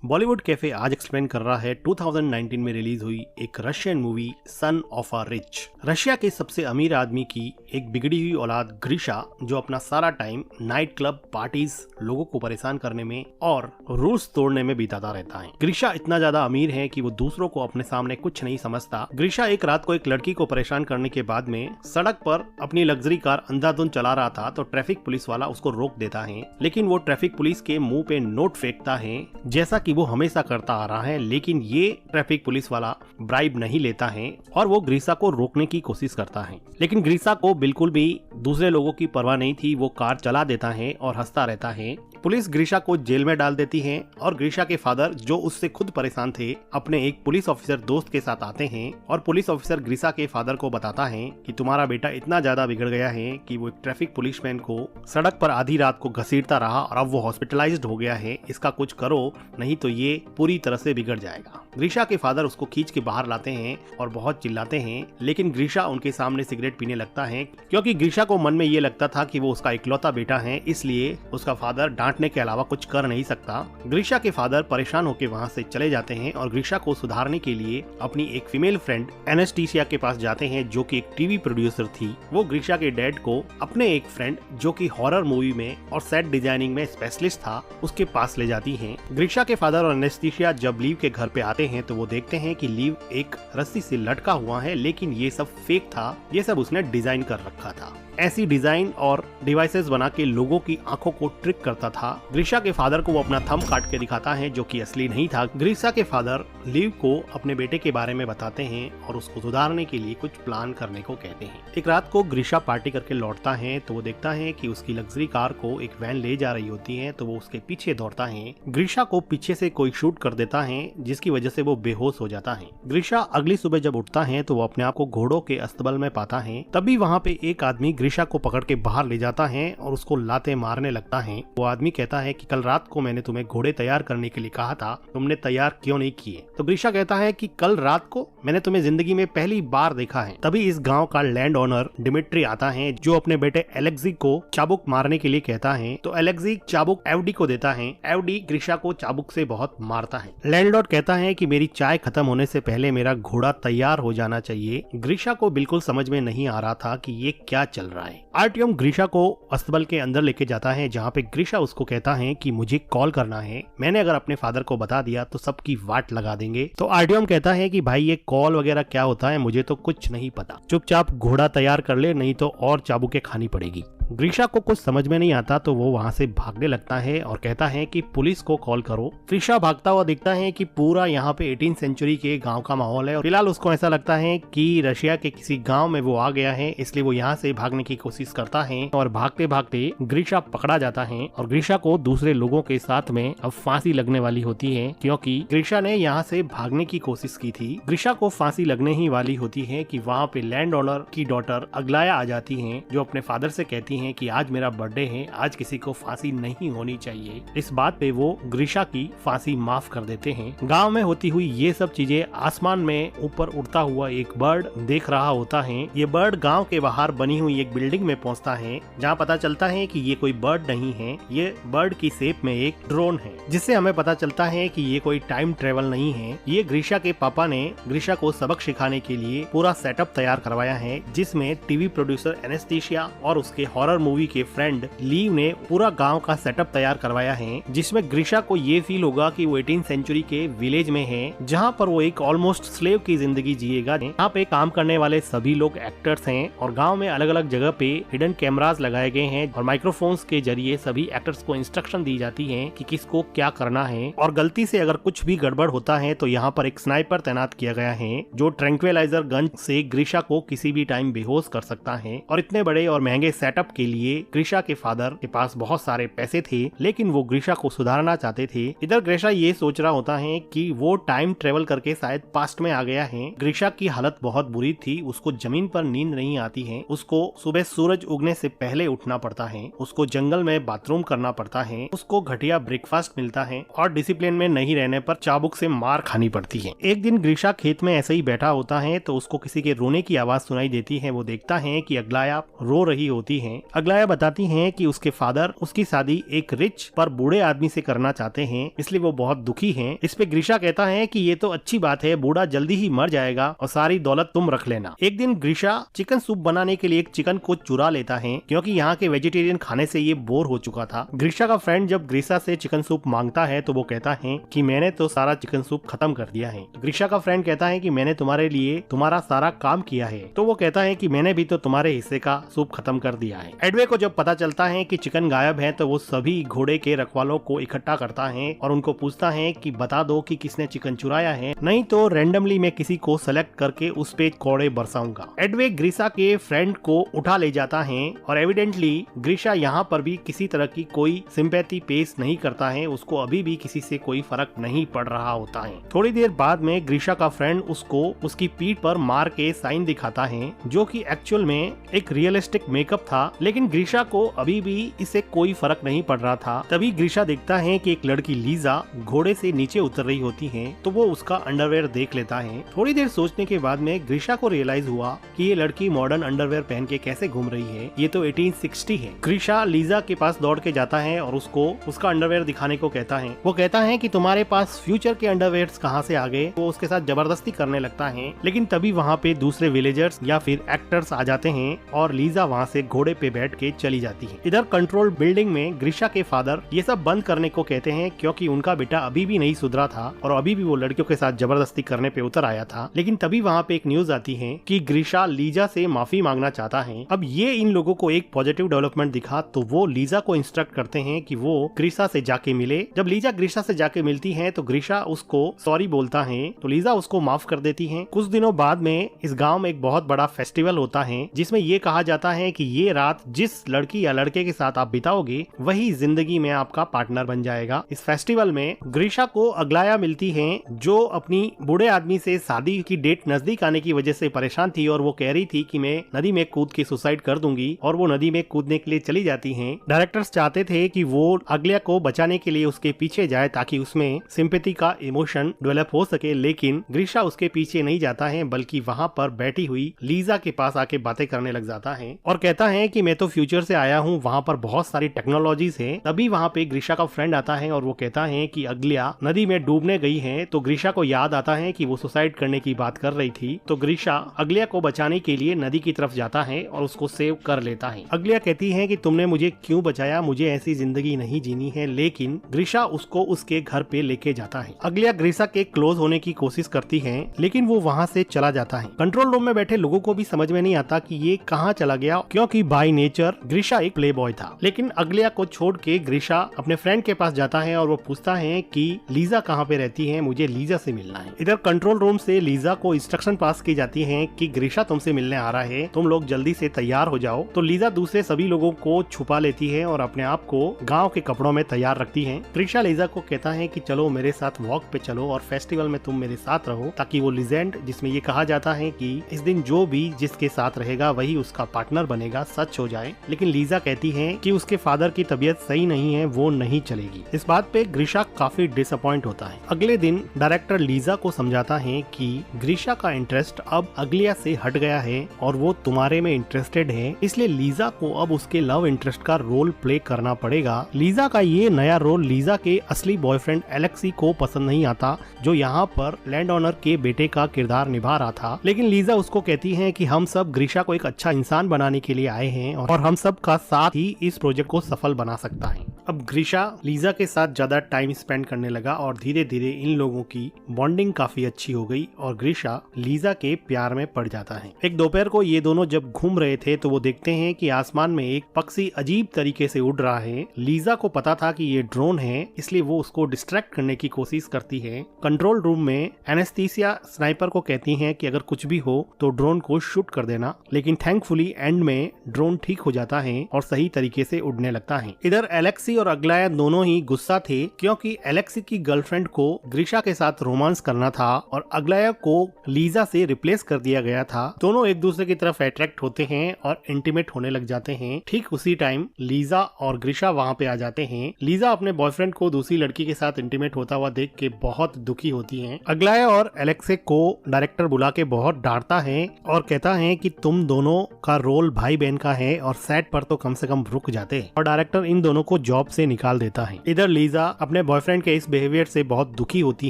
Bollywood cafe आज explain कर रहा है 2019 में रिलीज हुई एक Russian movie son of a rich. Russia के सबसे अमीर आदमी की एक बिगड़ी हुई औलाद ग्रीशा, जो अपना सारा टाइम नाइट क्लब पार्टीज, लोगों को परेशान करने में और रूल्स तोड़ने में बिताता रहता है। ग्रीशा इतना ज्यादा अमीर है कि वो दूसरों को अपने सामने कुछ नहीं समझता। ग्रीशा एक रात को एक लड़की को परेशान करने के बाद में सड़क पर अपनी लग्जरी कार अंधाधुंध चला रहा था तो ट्रैफिक पुलिस वाला उसको रोक देता है, लेकिन वो ट्रैफिक पुलिस के मुंह पे नोट फेंकता है जैसा कि वो हमेशा करता आ रहा है। लेकिन ये ट्रैफिक पुलिस वाला ब्राइब नहीं लेता है और वो ग्रीशा को रोकने की कोशिश करता है, लेकिन ग्रीशा को बिल्कुल भी दूसरे लोगों की परवाह नहीं थी। वो कार चला देता है और हंसता रहता है। पुलिस ग्रीशा को जेल में डाल देती है और ग्रीशा के फादर, जो उससे खुद परेशान थे, अपने एक पुलिस ऑफिसर दोस्त के साथ आते हैं और पुलिस ऑफिसर ग्रीशा के फादर को बताता है कि तुम्हारा बेटा इतना ज्यादा बिगड़ गया है कि वो एक ट्रैफिक पुलिसमैन को सड़क पर आधी रात को घसीटता रहा और अब वो हॉस्पिटलाइज्ड हो गया है। इसका कुछ करो, नहीं तो ये पूरी तरह से बिगड़ जाएगा। ग्रीशा के फादर उसको खींच के बाहर लाते हैं और बहुत चिल्लाते हैं, लेकिन ग्रीशा उनके सामने सिगरेट पीने लगता है क्योंकि ग्रीशा को मन में ये लगता था कि वो उसका इकलौता बेटा है, इसलिए उसका फादर डांटने के अलावा कुछ कर नहीं सकता। ग्रीशा के फादर परेशान होकर वहाँ से चले जाते हैं और ग्रीशा को सुधारने के लिए अपनी एक फीमेल फ्रेंड एनेस्टीसिया के पास जाते हैं, जो कि एक टीवी प्रोड्यूसर थी। वो ग्रीशा के डैड को अपने एक फ्रेंड, जो कि हॉरर मूवी में और सेट डिजाइनिंग में स्पेशलिस्ट था, उसके पास ले जाती हैं। ग्रीशा के फादर और एनेस्टीसिया जब लीव के घर पे आते हैं तो वो देखते हैं कि लीव एक रस्सी से लटका हुआ है, लेकिन ये सब फेक था, ये सब उसने डिजाइन कर रखा था। ऐसी डिजाइन और डिवाइसेस बना के लोगों की आंखों को ट्रिक करता था। ग्रीशा के फादर को वो अपना थंब काट के दिखाता है, जो कि असली नहीं था। ग्रीशा के फादर लीव को अपने बेटे के बारे में बताते हैं और उसको सुधारने के लिए कुछ प्लान करने को कहते हैं। एक रात को ग्रीशा पार्टी करके लौटता है तो वो देखता है कि उसकी लग्जरी कार को एक वैन ले जा रही होती है, तो वो उसके पीछे दौड़ता है। ग्रीशा को पीछे से कोई शूट कर देता है, जिसकी वजह से वो बेहोश हो जाता है। ग्रीशा अगली सुबह जब उठता है तो वो अपने आप को घोड़ों के अस्तबल में पाता है। तभी वहाँ पे एक आदमी ग्रीशा को पकड़ के बाहर ले जाता है और उसको लाते मारने लगता है। वो आदमी कहता है कि कल रात को मैंने तुम्हें घोड़े तैयार करने के लिए कहा था, तुमने तैयार क्यों नहीं किए? तो ग्रीशा कहता है कि कल रात को मैंने तुम्हें जिंदगी में पहली बार देखा है। तभी इस गांव का लैंड ओनर डिमिट्री आता है, जो अपने बेटे एलेक्सी को चाबुक मारने के लिए कहता है। तो एलेक्सी चाबुक एवडी को देता है। एवडी ग्रीशा को चाबुक से बहुत मारता है। लैंडलॉर्ड कहता है कि मेरी चाय खत्म होने से पहले मेरा घोड़ा तैयार हो जाना चाहिए। ग्रीशा को बिल्कुल समझ में नहीं आ रहा था कि ये क्या चल रहा है। आर्टियम ग्रीशा को अस्तबल के अंदर लेके जाता है, जहाँ पे ग्रीशा उसको कहता है कि मुझे कॉल करना है, मैंने अगर अपने फादर को बता दिया तो सबकी वाट लगा देंगे। तो आर्टियम कहता है कि भाई ये कॉल वगैरह क्या होता है, मुझे तो कुछ नहीं पता, चुपचाप घोड़ा तैयार कर ले, नहीं तो और चाबुकें खानी पड़ेगी। ग्रीशा को कुछ समझ में नहीं आता तो वो वहाँ से भागने लगता है और कहता है कि पुलिस को कॉल करो। ग्रीशा भागता हुआ दिखता है कि पूरा यहाँ पे 18th सेंचुरी के गांव का माहौल है और फिलहाल उसको ऐसा लगता है कि रशिया के किसी गांव में वो आ गया है, इसलिए वो यहाँ से भागने की कोशिश करता है और भागते भागते ग्रीशा पकड़ा जाता है और ग्रीशा को दूसरे लोगों के साथ में अब फांसी लगने वाली होती है, क्योंकि ग्रीशा ने यहाँ से भागने की कोशिश की थी। ग्रीशा को फांसी लगने ही वाली होती है कि वहाँ पे लैंड ओनर की डॉटर अग्लाया आ जाती है, जो अपने फादर से कहती है कि आज मेरा बर्थडे है, आज किसी को फांसी नहीं होनी चाहिए। इस बात पे वो ग्रीशा की फांसी माफ कर देते हैं। गांव में होती हुई ये सब चीजें आसमान में ऊपर उड़ता हुआ एक बर्ड देख रहा होता है। ये बर्ड गांव के बाहर बनी हुई एक बिल्डिंग में पहुंचता है, जहां पता चलता है कि ये कोई बर्ड नहीं है, ये बर्ड की शेप में एक ड्रोन है, जिससे हमें पता चलता है कि ये कोई टाइम ट्रेवल नहीं है। ये ग्रीशा के पापा ने ग्रीशा को सबक सिखाने के लिए पूरा सेटअप तैयार करवाया है, जिसमें टीवी प्रोड्यूसर एनेस्टीसिया और उसके हॉरर मूवी के फ्रेंड लीव ने पूरा गांव का सेटअप तैयार करवाया है, जिसमें ग्रीशा को ये फील होगा कि वो 18th सेंचुरी के विलेज में है, जहां पर वो एक ऑलमोस्ट स्लेव की जिंदगी जिएगा। यहाँ पे काम करने वाले सभी लोग एक्टर्स हैं और गांव में अलग अलग जगह पे हिडन कैमरास लगाए गए हैं और माइक्रोफोन्स के जरिए सभी एक्टर्स को इंस्ट्रक्शन दी जाती है कि किसको क्या करना है, और गलती से अगर कुछ भी गड़बड़ होता है तो यहाँ पर एक स्नाइपर तैनात किया गया है, जो ट्रैंक्विलाइजर गन से ग्रीशा को किसी भी टाइम बेहोश कर सकता है। और इतने बड़े और महंगे सेटअप के लिए ग्रीशा के फादर के पास बहुत सारे पैसे थे, लेकिन वो ग्रीशा को सुधारना चाहते थे। इधर ग्रीशा ये सोच रहा होता है कि वो टाइम ट्रेवल करके शायद पास्ट में आ गया है। ग्रीशा की हालत बहुत बुरी थी, उसको जमीन पर नींद नहीं आती है, उसको सुबह सूरज उगने से पहले उठना पड़ता है, उसको जंगल में बाथरूम करना पड़ता है, उसको घटिया ब्रेकफास्ट मिलता है और डिसिप्लिन में नहीं रहने पर चाबुक से मार खानी पड़ती है। एक दिन ग्रीशा खेत में ऐसे ही बैठा होता है तो उसको किसी के रोने की आवाज सुनाई देती है। वो देखता है कि अग्लाया रो रही होती है अग्लाया बताती हैं कि उसके फादर उसकी शादी एक रिच पर बूढ़े आदमी से करना चाहते हैं, इसलिए वो बहुत दुखी हैं। इस पे ग्रीशा कहता है कि ये तो अच्छी बात है, बूढ़ा जल्दी ही मर जाएगा और सारी दौलत तुम रख लेना। एक दिन ग्रीशा चिकन सूप बनाने के लिए एक चिकन को चुरा लेता है, क्योंकि यहाँ के वेजिटेरियन खाने से ये बोर हो चुका था। ग्रीशा का फ्रेंड जब ग्रीशा से चिकन सूप मांगता है तो वो कहता है कि मैंने तो सारा चिकन सूप खत्म कर दिया है। तो ग्रीशा का फ्रेंड कहता है कि मैंने तुम्हारे लिए तुम्हारा सारा काम किया है। तो वो कहता है कि मैंने भी तो तुम्हारे हिस्से का सूप खत्म कर दिया है। एडवे को जब पता चलता है कि चिकन गायब है तो वो सभी घोड़े के रखवालों को इकट्ठा करता है और उनको पूछता है कि बता दो कि किसने चिकन चुराया है, नहीं तो रैंडमली मैं किसी को सेलेक्ट करके उस पे कोड़े बरसाऊंगा। एडवे ग्रीशा के फ्रेंड को उठा ले जाता है और एविडेंटली ग्रीशा यहाँ पर भी किसी तरह की कोई सिंपैथी पेश नहीं करता है, उसको अभी भी किसी से कोई फर्क नहीं पड़ रहा होता है। थोड़ी देर बाद में ग्रीशा का फ्रेंड उसको उसकी पीठ पर मार के साइन दिखाता है, जो कि एक्चुअल में एक रियलिस्टिक मेकअप था, लेकिन ग्रीशा को अभी भी इससे कोई फर्क नहीं पड़ रहा था। तभी ग्रीशा देखता है कि एक लड़की लीजा घोड़े से नीचे उतर रही होती है, तो वो उसका अंडरवेयर देख लेता है। थोड़ी देर सोचने के बाद में ग्रीशा को रियलाइज हुआ कि ये लड़की मॉडर्न अंडरवेयर पहन के कैसे घूम रही है, ये तो 1860 है। ग्रीशा लीजा के पास दौड़ के जाता है और उसको उसका अंडरवेयर दिखाने को कहता है। वो कहता है कि तुम्हारे पास फ्यूचर के अंडरवेयर्स कहाँ से आ गए। वो उसके साथ जबरदस्ती करने लगता है, लेकिन तभी वहाँ पे दूसरे विलेजर्स या फिर एक्टर्स आ जाते हैं और लीजा वहाँ से घोड़े पे बैठ के चली जाती है। इधर कंट्रोल बिल्डिंग में ग्रीशा के फादर ये सब बंद करने को कहते हैं, क्योंकि उनका बेटा अभी भी नहीं सुधरा था और अभी भी वो लड़कियों के साथ जबरदस्ती करने पे उतर आया था। लेकिन तभी वहाँ पे एक न्यूज आती है कि ग्रीशा लीजा से माफी मांगना चाहता है। अब ये इन लोगों को एक पॉजिटिव डेवलपमेंट दिखा, तो वो लीजा को इंस्ट्रक्ट करते हैं कि वो ग्रीशा से जाके मिले। जब लीजा ग्रीशा से जाके मिलती है तो ग्रीशा उसको सॉरी बोलता है, तो लीजा उसको माफ कर देती है। कुछ दिनों बाद में इस गाँव में एक बहुत बड़ा फेस्टिवल होता है, जिसमें ये कहा जाता है कि ये रात जिस लड़की या लड़के के साथ आप बिताओगे वही जिंदगी में आपका पार्टनर बन जाएगा। इस फेस्टिवल में ग्रीशा को अग्लाया मिलती है, जो अपनी बूढ़े आदमी से शादी की डेट नजदीक आने की वजह से परेशान थी और वो कह रही थी कि मैं नदी में कूद के सुसाइड कर दूंगी, और वो नदी में कूदने के लिए चली जाती हैं। डायरेक्टर्स चाहते थे कि वो अग्लाया को बचाने के लिए उसके पीछे जाए ताकि उसमें सिंपैथी का इमोशन डेवलप हो सके, लेकिन ग्रीशा उसके पीछे नहीं जाता है, बल्कि वहाँ पर बैठी हुई लीजा के पास आके बातें करने लग जाता है और कहता है कि मैं तो फ्यूचर से आया हूँ, वहाँ पर बहुत सारी टेक्नोलॉजीज है। तभी वहाँ पे ग्रीशा का फ्रेंड आता है और वो कहता है कि अग्लाया नदी में डूबने गई है। तो ग्रीशा को याद आता है कि वो सुसाइड करने की बात कर रही थी, तो ग्रीशा अग्लाया को बचाने के लिए नदी की तरफ जाता है और उसको सेव कर लेता है। अग्लाया कहती है कि तुमने मुझे क्यों बचाया, मुझे ऐसी जिंदगी नहीं जीनी है, लेकिन ग्रीशा उसको उसके घर पे लेके जाता है। अग्लाया ग्रीशा के क्लोज होने की कोशिश करती है, लेकिन वो वहाँ से चला जाता है। कंट्रोल रूम में बैठे लोगों को भी समझ में नहीं आता कि ये कहाँ चला गया, क्योंकि बाय नेचर ग्रीशा एक प्ले बॉय था। लेकिन अग्लाया को छोड़ के ग्रीशा अपने फ्रेंड के पास जाता है और वो पूछता है कि लीजा कहाँ पे रहती है, मुझे लीजा से मिलना है। इधर कंट्रोल रूम से लीजा को इंस्ट्रक्शन पास की जाती है कि ग्रीशा तुमसे मिलने आ रहा है, तुम लोग जल्दी से तैयार हो जाओ। तो लीजा दूसरे सभी लोगों को छुपा लेती है और अपने आप को गाँव के कपड़ों में तैयार रखती है। ग्रीशा लीजा को कहता है कि चलो मेरे साथ वॉक पे चलो और फेस्टिवल में तुम मेरे साथ रहो, ताकि वो लीजेंड जिसमें ये कहा जाता है कि इस दिन जो भी जिसके साथ रहेगा वही उसका पार्टनर बनेगा, सच हो जाए। लेकिन लीजा कहती है कि उसके फादर की तबीयत सही नहीं है, वो नहीं चलेगी। इस बात पे ग्रीशा काफी डिसअपॉइंट होता है। अगले दिन डायरेक्टर लीजा को समझाता है कि ग्रीशा का इंटरेस्ट अब अग्लाया से हट गया है और वो तुम्हारे में इंटरेस्टेड है, इसलिए लीजा को अब उसके लव इंटरेस्ट का रोल प्ले करना पड़ेगा। लीजा का ये नया रोल लीजा के असली बॉयफ्रेंड एलेक्सी को पसंद नहीं आता, जो यहाँ पर लैंड ओनर के बेटे का किरदार निभा रहा था। लेकिन लीजा उसको कहती है कि हम सब ग्रीशा को एक अच्छा इंसान बनाने के लिए आए हैं और हम सब का साथ ही इस प्रोजेक्ट को सफल बना सकता है। अब ग्रीशा लीजा के साथ ज्यादा टाइम स्पेंड करने लगा और धीरे धीरे इन लोगों की बॉन्डिंग काफी अच्छी हो गई और ग्रीशा लीजा के प्यार में पड़ जाता है। एक दोपहर को ये दोनों जब घूम रहे थे तो वो देखते हैं कि आसमान में एक पक्षी अजीब तरीके से उड़ रहा है। लीजा को पता था कि ये ड्रोन है, इसलिए वो उसको डिस्ट्रैक्ट करने की कोशिश करती है। कंट्रोल रूम में एनेस्थीसिया स्नाइपर को कहती है कि अगर कुछ भी हो तो ड्रोन को शूट कर देना, लेकिन थैंकफुली एंड में ड्रोन ठीक हो जाता है और सही तरीके से उड़ने लगता है। इधर एलेक्सी और अग्लाया दोनों ही गुस्सा थे क्योंकि एलेक्सी की गर्लफ्रेंड को ग्रीशा के साथ रोमांस करना था और अग्लाया को लीजा से रिप्लेस कर दिया गया था। दोनों एक दूसरे की तरफ अट्रैक्ट होते हैं और इंटीमेट होने लग जाते हैं। ठीक उसी टाइम लीजा और ग्रीशा वहाँ पे आ जाते हैं। लीजा अपने बॉयफ्रेंड को दूसरी लड़की के साथ इंटीमेट होता हुआ देख के बहुत दुखी होती है। अग्लाया और एलेक्सी को डायरेक्टर बुला के बहुत डांटता है और कहता है कि तुम दोनों का रोल भाई बहन का है और सेट पर तो कम से कम रुक जाते, और डायरेक्टर इन दोनों को जॉब से निकाल देता है। इधर लीजा अपने बॉयफ्रेंड के इस बिहेवियर से बहुत दुखी होती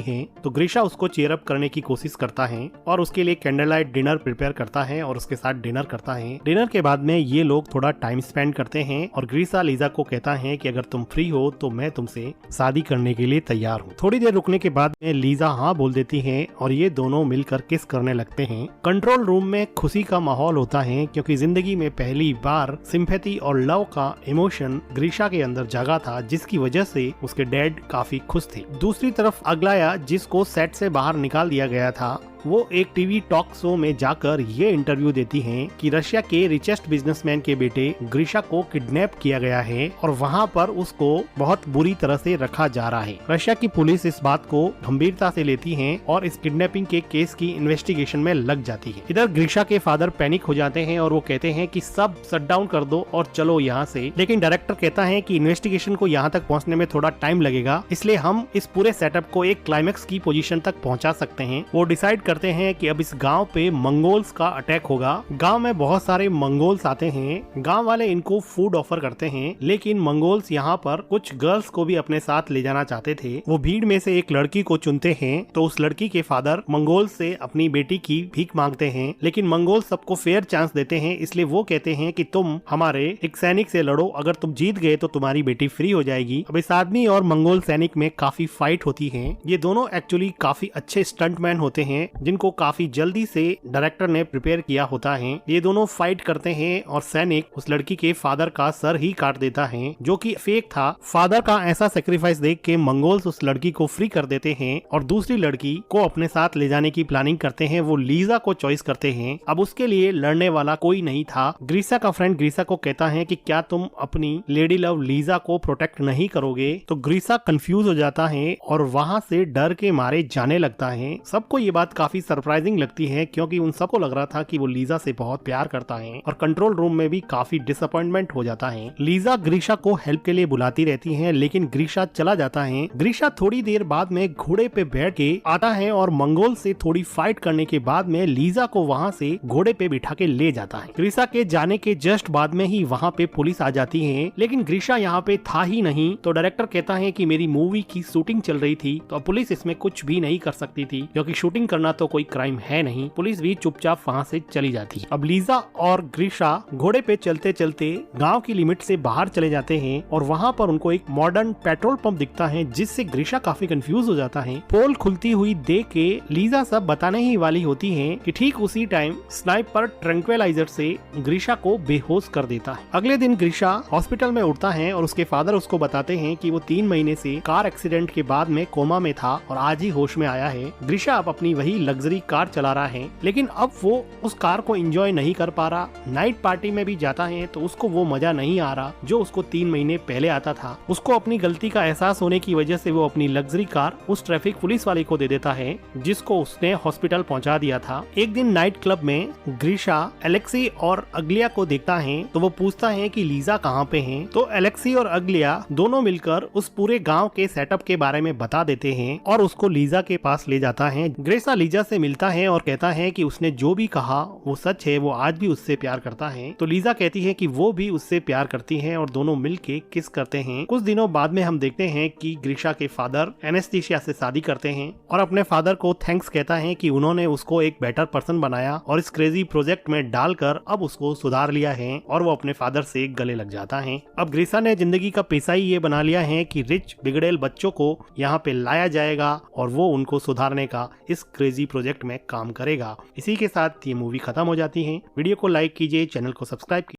है तो ग्रीशा उसको चीयर अप करने की कोशिश करता है और उसके लिए कैंडल लाइट डिनर प्रिपेयर करता है और उसके साथ डिनर करता है। डिनर के बाद में ये लोग थोड़ा टाइम स्पेंड करते हैं और ग्रीशा लीजा को कहता है कि अगर तुम फ्री हो तो मैं तुमसे शादी करने के लिए तैयार हूँ। थोड़ी देर रुकने के बाद में लीजा हाँ बोल देती है और ये दोनों मिलकर किस करने लगते हैं। कंट्रोल रूम में खुशी का माहौल होता है क्योंकि जिंदगी में पहली बार सिंपैथी और लव का इमोशन ग्रीशा के अंदर जागा था, जिसकी वजह से उसके डैड काफी खुश थे। दूसरी तरफ अग्लाया, जिसको सेट से बाहर निकाल दिया गया था, वो एक टीवी टॉक शो में जाकर ये इंटरव्यू देती हैं कि रशिया के रिचेस्ट बिजनेसमैन के बेटे ग्रीशा को किडनैप किया गया है और वहाँ पर उसको बहुत बुरी तरह से रखा जा रहा है। रशिया की पुलिस इस बात को गंभीरता से लेती है और इस किडनैपिंग के केस की इन्वेस्टिगेशन में लग जाती है। इधर ग्रीशा के फादर पैनिक हो जाते हैं और वो कहते हैं कि सब शट डाउन कर दो और चलो यहाँ से, लेकिन डायरेक्टर कहता है कि इन्वेस्टिगेशन को यहाँ तक पहुँचने में थोड़ा टाइम लगेगा, इसलिए हम इस पूरे सेटअप को एक क्लाइमेक्स की पोजीशन तक पहुँचा सकते हैं। वो डिसाइड करते हैं कि अब इस गांव पे मंगोल्स का अटैक होगा। गांव में बहुत सारे मंगोल्स आते हैं। गांव वाले इनको फूड ऑफर करते हैं, लेकिन मंगोल्स यहाँ पर कुछ गर्ल्स को भी अपने साथ ले जाना चाहते थे। वो भीड़ में से एक लड़की को चुनते हैं तो उस लड़की के फादर मंगोल्स से अपनी बेटी की भीख मांगते हैं, लेकिन मंगोल्स सबको फेयर चांस देते हैं, इसलिए वो कहते हैं कि तुम हमारे एक सैनिक से लड़ो, अगर तुम जीत गए तो तुम्हारी बेटी फ्री हो जाएगी। अब इस आदमी और मंगोल सैनिक में काफी फाइट होती है। ये दोनों एक्चुअली काफी अच्छे स्टंटमैन होते हैं जिनको काफी जल्दी से डायरेक्टर ने प्रिपेयर किया होता है। ये दोनों फाइट करते हैं और सैनिक उस लड़की के फादर का सर ही काट देता है, जो कि फेक था। फादर का ऐसा सेक्रीफाइस देख के मंगोल्स उस लड़की को फ्री कर देते हैं और दूसरी लड़की को अपने साथ ले जाने की प्लानिंग करते हैं। वो लीजा को चॉइस करते हैं। अब उसके लिए लड़ने वाला कोई नहीं था। ग्रीशा का फ्रेंड ग्रीशा को कहता है कि क्या तुम अपनी लेडी लव लीजा को प्रोटेक्ट नहीं करोगे, तो ग्रीशा कंफ्यूज हो जाता है और वहाँ से डर के मारे जाने लगता है। सबको ये बात काफी सरप्राइजिंग लगती है क्योंकि उन सबको लग रहा था कि वो लीजा से बहुत प्यार करता है और कंट्रोल रूम में भी काफी डिसअपॉइंटमेंट हो जाता है। लीजा ग्रीशा को हेल्प के लिए बुलाती रहती है, लेकिन ग्रीशा चला जाता है। ग्रीशा थोड़ी देर बाद में घोड़े पे बैठ के आता है और मंगोल से थोड़ी फाइट करने के बाद में लीजा को वहाँ से घोड़े पे बिठा के ले जाता है। ग्रीशा के जाने के जस्ट बाद में ही वहाँ पे पुलिस आ जाती है, लेकिन ग्रीशा यहाँ पे था ही नहीं। तो डायरेक्टर कहता है कि मेरी मूवी की शूटिंग चल रही थी तो पुलिस इसमें कुछ भी नहीं कर सकती थी, क्योंकि शूटिंग करना तो कोई क्राइम है नहीं। पुलिस भी चुपचाप वहाँ से चली जाती है। अब लीजा और ग्रीशा घोड़े पे चलते चलते गांव की लिमिट से बाहर चले जाते हैं और वहाँ पर उनको एक मॉडर्न पेट्रोल पंप दिखता है, जिससे ग्रीशा काफी कंफ्यूज हो जाता है। पोल खुलती हुई देख के लीजा सब बताने ही वाली होती है कि ठीक उसी टाइम स्नाइपर ट्रैंक्विलाइजर से ग्रीशा को बेहोश कर देता है। अगले दिन ग्रीशा हॉस्पिटल में उठता है और उसके फादर उसको बताते हैं कि वो 3 महीने से कार एक्सीडेंट के बाद में कोमा में था और आज ही होश में आया है। ग्रीशा अब अपनी वही लग्जरी कार चला रहा है, लेकिन अब वो उस कार को एंजॉय नहीं कर पा रहा। नाइट पार्टी में भी जाता है तो उसको वो मजा नहीं आ रहा जो उसको 3 महीने पहले आता था। उसको अपनी गलती का एहसास होने की वजह से वो अपनी लग्जरी कार उस ट्रैफिक पुलिस वाले को दे देता है, जिसको उसने हॉस्पिटल पहुंचा दिया था। एक दिन नाइट क्लब में ग्रीशा एलेक्सी और अग्लिया को देखता है तो वो पूछता है कि लीजा कहाँ पे है। तो एलेक्सी और अग्लिया दोनों मिलकर उस पूरे गाँव के सेटअप के बारे में बता देते हैं और उसको लीजा के पास ले जाता है। ग्रीशा लीजा से मिलता है और कहता है कि उसने जो भी कहा वो सच है, वो आज भी उससे प्यार करता है। तो लीजा कहती है कि वो भी उससे प्यार करती है और दोनों मिलके किस करते हैं। कुछ दिनों बाद में हम देखते हैं कि ग्रीशा के फादर एनेस्थीसिया से शादी करते हैं और अपने फादर को थैंक्स कहता है कि उन्होंने उसको एक बेटर पर्सन बनाया और इस क्रेजी प्रोजेक्ट में डालकर अब उसको सुधार लिया है, और वो अपने फादर से गले लग जाता है। अब ग्रीशा ने जिंदगी का पेशा ही ये बना लिया है कि रिच बिगड़ेल बच्चों को यहाँ पे लाया जाएगा और वो उनको सुधारने का इस क्रेजी प्रोजेक्ट में काम करेगा। इसी के साथ ये मूवी खत्म हो जाती है। वीडियो को लाइक कीजिए, चैनल को सब्सक्राइब कीजिए।